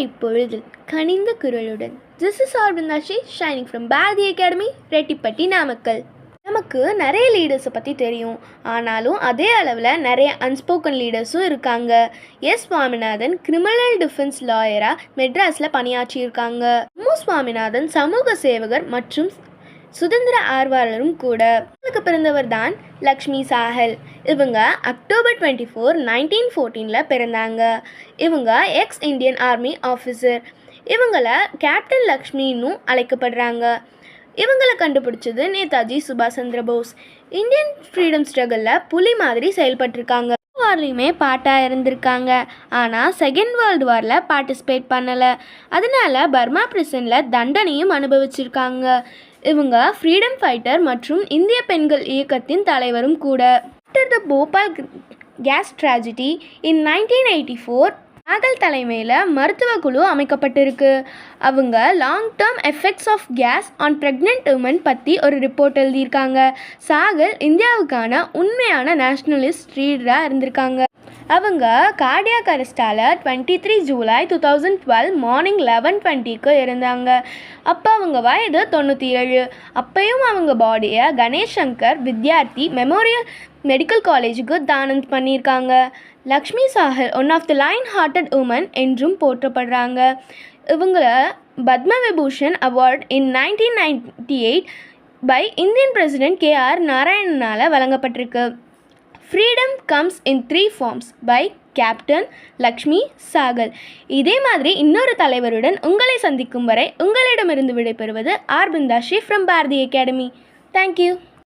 காலை பொழுதில் கனிந்த குரலுடன் திஸ் இஸ் ஆர்பிந்தாஷி shining from Bharathi academy, Rettipatti, Namakkal. நமக்கு நிறைய லீடர்ஸை பற்றி தெரியும். ஆனாலும் அதே அளவில் நிறைய அன்ஸ்போக்கன் லீடர்ஸும் இருக்காங்க. எஸ் சுவாமிநாதன் கிரிமினல் டிஃபென்ஸ் லாயராக மெட்ராஸில் பணியாற்றியிருக்காங்க. சுவாமிநாதன் சமூக சேவகர் மற்றும் சுதந்திர ஆர்வலரும் கூட. இவங்களுக்கு பிறந்தவர் தான் லக்ஷ்மி சாஹல். இவங்க அக்டோபர் 24, 1914 பிறந்தாங்க. இவங்க எக்ஸ் இந்தியன் ஆர்மி ஆஃபீஸர். இவங்கள கேப்டன் லக்ஷ்மின்னு அழைக்கப்படுறாங்க. இவங்களை கண்டுபிடிச்சது நேதாஜி சுபாஷ் சந்திர போஸ். இந்தியன் ஃப்ரீடம் ஸ்ட்ரகிளில் புலி மாதிரி செயல்பட்டிருக்காங்க. வார்லையுமே பாட்டாக இருந்திருக்காங்க. ஆனால் செகண்ட் வேர்ல்டு வாரில் பார்ட்டிசிபேட் பண்ணலை. அதனால பர்மா பிரிசனில் தண்டனையும் அனுபவிச்சிருக்காங்க. இவங்க ஃப்ரீடம் ஃபைட்டர் மற்றும் இந்திய பெண்கள் இயக்கத்தின் தலைவரும் கூட. After the Bhopal gas tragedy in 1984 சாகல் தலைமையில் மருத்துவ குழு அமைக்கப்பட்டிருக்கு. அவங்க long term effects of gas on pregnant women பற்றி ஒரு ரிப்போர்ட் எழுதியிருக்காங்க. சாகல் இந்தியாவுக்கான உண்மையான நேஷ்னலிஸ்ட் லீடராக இருந்திருக்காங்க. அவங்க கார்டியாக் அரெஸ்டால் 23 ஜூலை 2012 மார்னிங் 11:20 இருந்தாங்க. அப்போ அவங்க வயது 97. அப்பையும் அவங்க பாடியை கணேஷ் சங்கர் வித்யார்த்தி மெமோரியல் மெடிக்கல் காலேஜுக்கு தானம் பண்ணியிருக்காங்க. Lakshmi Sahgal one of the lion hearted women என்றும் போற்றப்படுறாங்க. இவங்கள Padma Vibhushan award in 1998 by Indian president KR நாராயணனால் வழங்கப்பட்டிருக்கு. Freedom comes in 3 forms by captain Lakshmi Sahgal. இதே மாதிரி இன்னொரு தலைவருடன் உங்களை சந்திக்கும் வரை உங்களிடமிருந்து விடைபெறுவது ஆர்பிந்தாஷி ஃப்ரம் பாரதி அகாடமி. தேங்க்யூ.